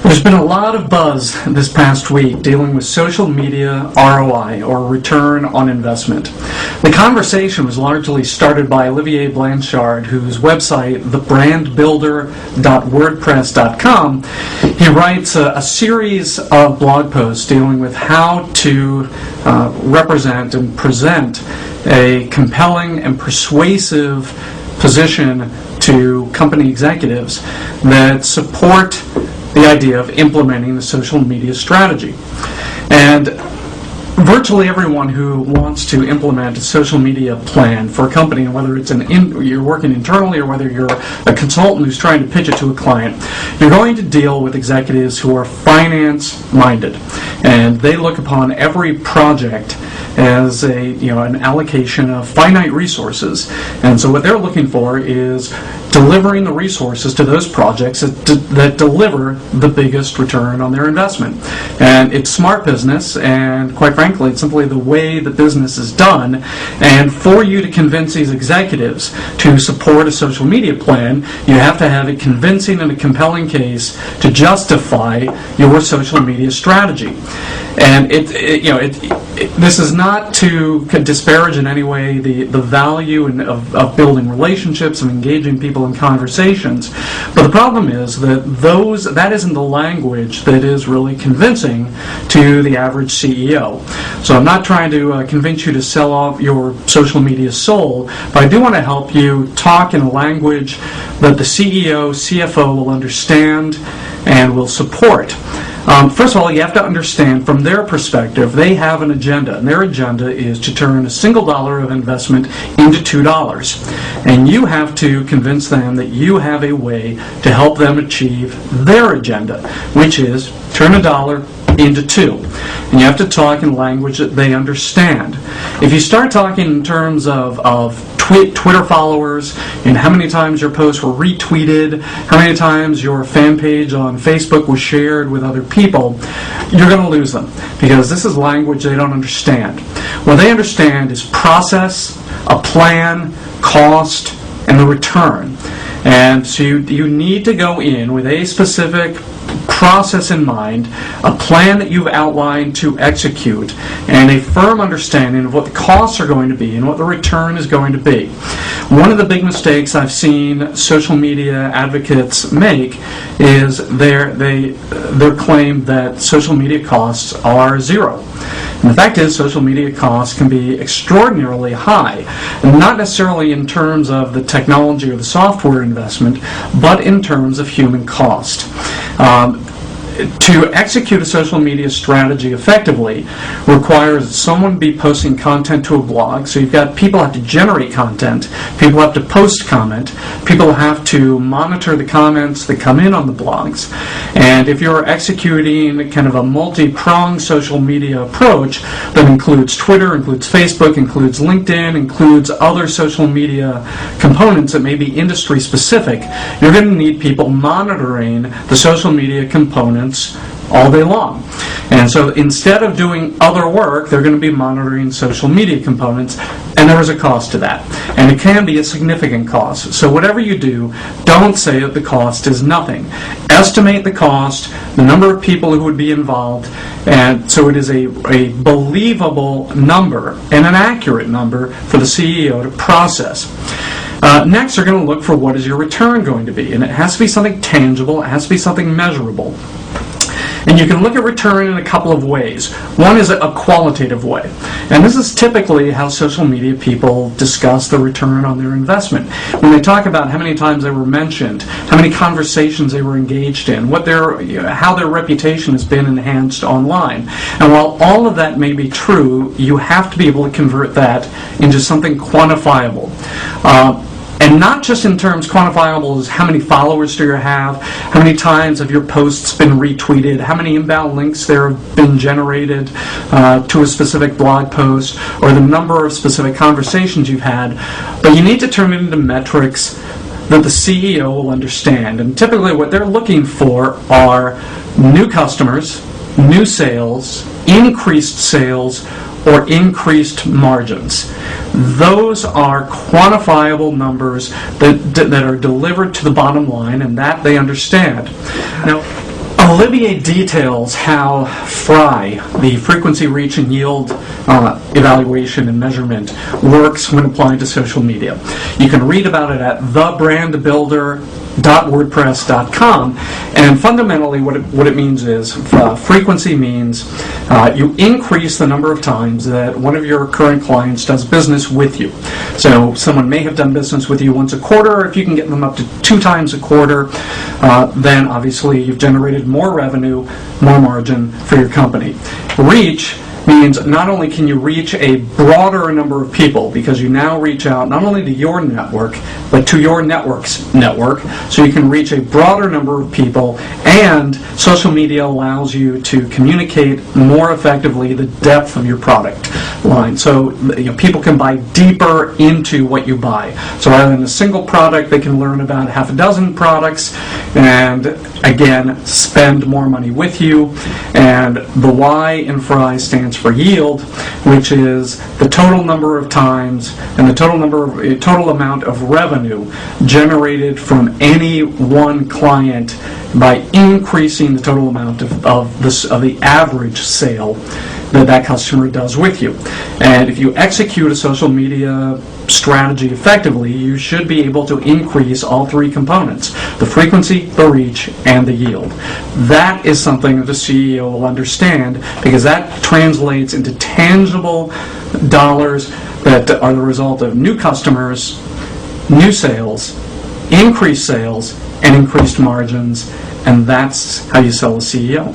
There's been a lot of buzz this past week dealing with social media ROI, or return on investment. The conversation was largely started by Olivier Blanchard, whose website, thebrandbuilder.wordpress.com, he writes a series of blog posts dealing with how to represent and present a compelling and persuasive position to company executives that support the idea of implementing the social media strategy. And virtually everyone who wants to implement a social media plan for a company, and whether it's you're working internally or whether you're a consultant who's trying to pitch it to a client, you're going to deal with executives who are finance-minded, and they look upon every project as an allocation of finite resources. And so what they're looking for is delivering the resources to those projects that deliver the biggest return on their investment. And it's smart business, and quite frankly, it's simply the way the business is done. And for you to convince these executives to support a social media plan, you have to have a convincing and a compelling case to justify your social media strategy. And this is not to disparage in any way the value of building relationships and engaging people in conversations, but the problem is that isn't the language that is really convincing to the average CEO. So I'm not trying to convince you to sell off your social media soul, but I do want to help you talk in a language that the CEO, CFO will understand and will support. First of all, you have to understand from their perspective, they have an agenda, and their agenda is to turn a single dollar of investment into $2. And you have to convince them that you have a way to help them achieve their agenda, which is turn a dollar into $2. And you have to talk in language that they understand. If you start talking in terms of Twitter followers and how many times your posts were retweeted, how many times your fan page on Facebook was shared with other people, you're going to lose them, because this is language they don't understand. What they understand is process, a plan, cost, and the return. And so you need to go in with a specific process in mind, a plan that you've outlined to execute, and a firm understanding of what the costs are going to be and what the return is going to be. One of the big mistakes I've seen social media advocates make is their claim that social media costs are zero. And the fact is, social media costs can be extraordinarily high, and not necessarily in terms of the technology or the software investment, but in terms of human cost. To execute a social media strategy effectively requires that someone be posting content to a blog. So you've got people have to generate content, people have to post comment, people have to monitor the comments that come in on the blogs. And if you're executing kind of a multi-pronged social media approach that includes Twitter, includes Facebook, includes LinkedIn, includes other social media components that may be industry specific, you're going to need people monitoring the social media components all day long. And so instead of doing other work, they're going to be monitoring social media components, and there is a cost to that. And it can be a significant cost. So whatever you do, don't say that the cost is nothing. Estimate the cost, the number of people who would be involved, and so it is a believable number and an accurate number for the CEO to process. Next, they're going to look for what is your return going to be, and it has to be something tangible, it has to be something measurable. And you can look at return in a couple of ways. One is a qualitative way. And this is typically how social media people discuss the return on their investment. When they talk about how many times they were mentioned, how many conversations they were engaged in, how their reputation has been enhanced online. And while all of that may be true, you have to be able to convert that into something quantifiable. And not just in terms quantifiable as how many followers do you have, how many times have your posts been retweeted, how many inbound links there have been generated to a specific blog post, or the number of specific conversations you've had, but you need to turn it into metrics that the CEO will understand. And typically what they're looking for are new customers, new sales, increased sales, or increased margins. Those are quantifiable numbers that are delivered to the bottom line, and that they understand. Now, a Olivier details how FRI, the frequency, reach, and yield evaluation and measurement, works when applied to social media. You can read about it at thebrandbuilder.wordpress.com, and fundamentally what it means is frequency means you increase the number of times that one of your current clients does business with you. So someone may have done business with you once a quarter. If you can get them up to 2 times a quarter, then obviously you've generated more revenue, more margin for your company. Reach means not only can you reach a broader number of people, because you now reach out not only to your network, but to your network's network, so you can reach a broader number of people, and social media allows you to communicate more effectively the depth of your product line. So people can buy deeper into what you buy. So rather than a single product, they can learn about half a dozen products, and again, spend more money with you. And the Y in FRI stands for yield, which is the total number of times and the total amount of revenue generated from any one client by increasing the total amount of the average sale that customer does with you. And if you execute a social media strategy effectively, you should be able to increase all 3 components: the frequency, the reach, and the yield. That is something that the CEO will understand, because that translates into tangible dollars that are the result of new customers, new sales, increased sales, and increased margins, and that's how you sell a CEO.